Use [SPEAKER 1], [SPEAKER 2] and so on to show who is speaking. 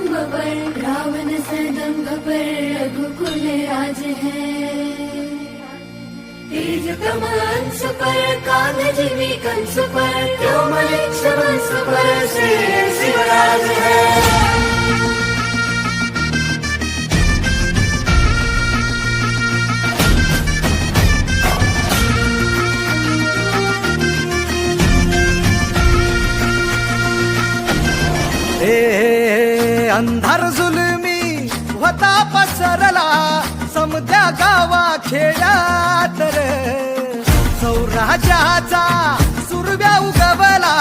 [SPEAKER 1] जगदम्ब पर रावण सदम्ब पर रघुकुल राज है। तेज तमंस पर कागज भी कंस पर कोमल वंश पर श्री शिवराज है।
[SPEAKER 2] अंधार जुलमी होता पसरला समद्या गावा खेड्यात रे, सौराज्याचा सुरव्या उगवला